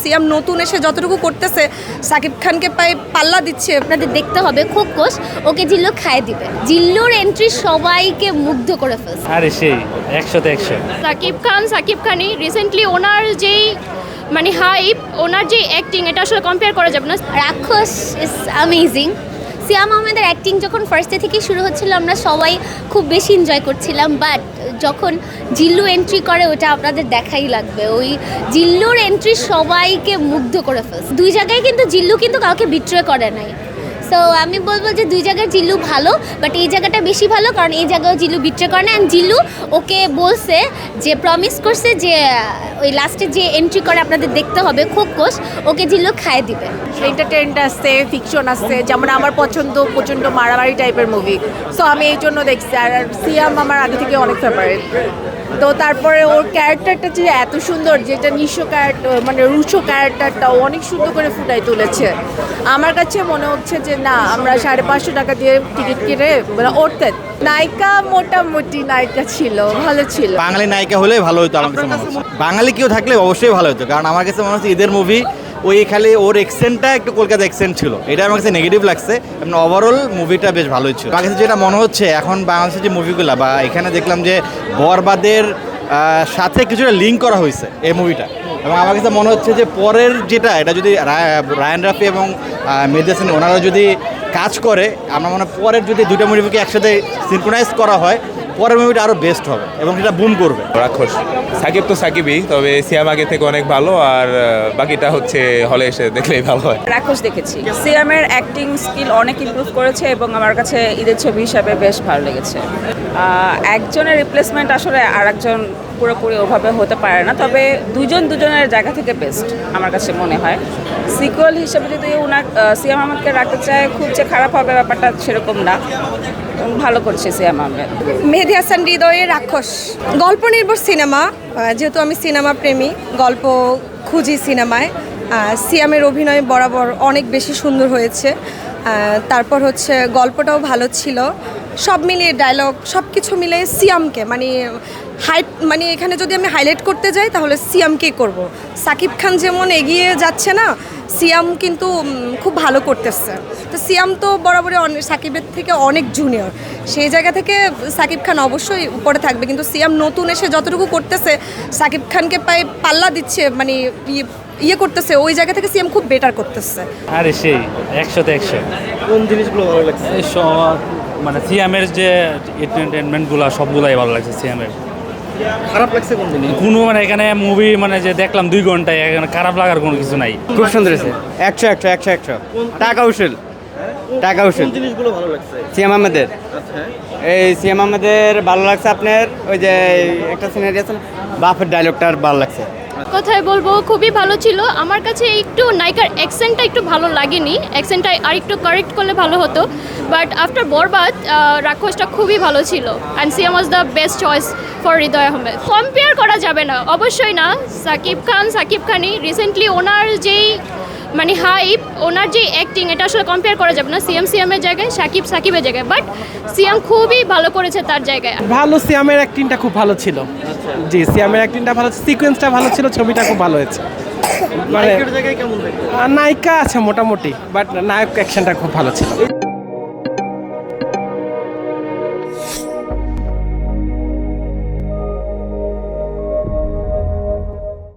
সিয়াম নতুন এসে যতটুকু করতেছে সাকিব খানকে পাল্লা দিচ্ছে। আপনাদের দেখতে হবে খোকস ওকে জিল্লু খাইয়ে দিবে। জিল্লুর এন্ট্রি সবাইকে মুগ্ধ করে ফেলছে। আরে সেই 100-তে 100। সাকিব খানই রিসেন্টলি ওনার যেই মানে হাইপ, ওনার যে অ্যাক্টিং, এটা আসলে কম্পেয়ার করা যাবে না। রাক্ষস ইজ অ্যামেজিং। সিয়াম আহমেদের অ্যাক্টিং যখন ফার্স্ট ডে থেকে শুরু হচ্ছিল আমরা সবাই খুব বেশি এনজয় করছিলাম, বাট যখন জিল্লু এন্ট্রি করে ওটা আপনাদের দেখাই লাগবে। ওই জিল্লুর এন্ট্রি সবাইকে মুগ্ধ করে ফেলছে। দুই জায়গায় কিন্তু জিল্লু কিন্তু কাউকে বিট্রে করে নাই। সো আমি বলবো যে দুই জায়গায় জিল্লু ভালো, বাট এই জায়গাটা বেশি ভালো কারণ এই জায়গায় জিল্লু বিট্রে করে না। অ্যান্ড জিল্লু ওকে বলছে যে প্রমিস করছে যে ওই লাস্টে যে এন্ট্রি করে আপনাদের দেখতে হবে খোকস ওকে জিল্লু খাইয়ে দিবে। এন্টারটেইনমেন্ট আসছে, ফিকশন আসছে, যেমন আমার পছন্দ প্রচণ্ড মারামারি টাইপের মুভি। সো আমি এই জন্য দেখছি। আর সিয়াম আমার আগে থেকে অনেক ফেভারিট। তো তারপরে ওর ক্যারেক্টারটা যে এত সুন্দর, যেটা নিঃস্ব ক্যারেক্টার মানে রুশো ক্যারেক্টারটাও অনেক সুন্দর করে ফুটাই তুলেছে। আমার কাছে মনে হচ্ছে যে না, আমরা 550 টাকা দিয়ে টিকিট কিনে মানে উঠতেন। নায়িকা মোটামুটি নায়িকা ছিল, ভালো ছিল। বাঙালি নায়িকা হলে ভালো হতো আমার কাছে মনে হচ্ছে। বাঙালি কেউ থাকলে অবশ্যই ভালো হতো, কারণ আমার কাছে মনে হচ্ছে ঈদের মুভি ওই খালি ওর এক্সেন্টটা একটু কলকাতা এক্সেন্ট ছিল, এটা আমার কাছে নেগেটিভ লাগছে। এবং ওভারঅল মুভিটা বেশ ভালোই ছিল। আমার কাছে যেটা মনে হচ্ছে এখন বাংলাদেশের যে মুভিগুলো বা এখানে দেখলাম যে বরবাদের সাথে কিছুটা লিঙ্ক করা হয়েছে এই মুভিটা। এবং আমার কাছে মনে হচ্ছে যে পরের যেটা এটা যদি রায়ান রাফি এবং মেহেদী হাসান ওনারা যদি কাজ করে, আমার মনে হয় পরের যদি দুটো মুভিকে একসাথে সিনক্রোনাইজ করা হয় পরের মুভিটা আরও বেস্ট হবে এবং সেটা বুম করবে। রাক্ষস সাকিব তো সাকিবই, তবে সিয়াম আগে থেকে অনেক ভালো, আর বাকিটা হচ্ছে হলে এসে দেখলেই ভালো হয়। রাক্ষস দেখেছি। সিয়ামের অ্যাক্টিং স্কিল অনেক ইমপ্রুভ করেছে এবং আমার কাছে ঈদের ছবি হিসাবে বেশ ভালো লেগেছে। একজনের রিপ্লেসমেন্ট আসলে আর একজন পুরোপুরি ওভাবে হতে পারে না, তবে দুজনের জায়গা থেকে বেস্ট আমার কাছে মনে হয়। সিকুয়েল হিসেবে যদি ওনার সিয়াম আহমেদকে রাখতে চায়, খুব যে খারাপ হবে ব্যাপারটা সেরকম না, ভালো করছে সিয়াম আহমেদ। মেহেদী হাসান হৃদয়ের রাক্ষস গল্প নির্ভর সিনেমা। যেহেতু আমি সিনেমা প্রেমী, গল্প খুঁজি সিনেমায়। সিয়ামের অভিনয় বরাবর অনেক বেশি সুন্দর হয়েছে। তারপর হচ্ছে গল্পটাও ভালো ছিল। সব মিলিয়ে ডায়লগ সব কিছু মিলে সিয়ামকে মানে এখানে যদি আমি হাইলাইট করতে যাই তাহলে সিয়ামকেই করব। সাকিব খান যেমন এগিয়ে যাচ্ছে না, সিয়াম কিন্তু খুব ভালো করতেছে। তো সিয়াম তো বরাবরই সাকিবের থেকে অনেক জুনিয়র, সেই জায়গা থেকে সাকিব খান অবশ্যই উপরে থাকবে। কিন্তু সিয়াম নতুন এসে যতটুকু করতেছে সাকিব খানকে পাল্লা দিচ্ছে, মানে ইয়ে করতেছে, ওই জায়গা থেকে সিয়াম খুব বেটার করতেছে। আরে সেই 100-তে 100। কোন জিনিসগুলো ভালো লাগছে? এই মানে সিয়ামের যে এন্টারটেনমেন্টগুলো সবগুলাই ভালো লাগছে সিয়ামের। খারাপ লাগছে কোন জিনিস? কোনো মানে এখানে মুভি মানে যে দেখলাম 2 ঘন্টায়, এখানে খারাপ লাগার কোনো কিছু নাই। খুব সুন্দর হয়েছে। 100 টাকা উসুল। কোন জিনিসগুলো ভালো লাগছে? সিয়াম আহমেদের, আচ্ছা, এই সিয়াম আহমেদের ভালো লাগছে আপনার ওই যে একটা সিনারি আছে না, বাপের ডায়লগটার ভালো লাগছে। কথায় বলবো খুবই ভালো ছিল। আমার কাছে একটু নায়িকার অ্যাকসেন্টটা একটু ভালো লাগেনি, অ্যাকসেন্টটা আর একটু কারেক্ট করলে ভালো হতো। বাট আফটার বরবাদ রাক্ষসটা খুবই ভালো ছিল। And Siam was the best choice for Hridoy Ahmed. Compare করা যাবে না, অবশ্যই না। সাকিব খানই রিসেন্টলি ওনার যেই মানে হাইপ, ওনার যে অ্যাক্টিং, এটা আসলে কম্পেয়ার করা যাবে না। সিয়ামের জায়গায় সাকিবের জায়গায়, বাট সিয়াম খুবই ভালো করেছে তার জায়গায়। ভালো, সিয়ামের অ্যাক্টিংটা খুব ভালো ছিল। জি, সিয়ামের অ্যাক্টিংটা ভালো, সিকোয়েন্সটা ভালো ছিল, ছবিটা খুব ভালো হয়েছে। মানে নায়িকা আছে মোটামুটি, বাট নায়ক অ্যাকশনটা খুব ভালো ছিল।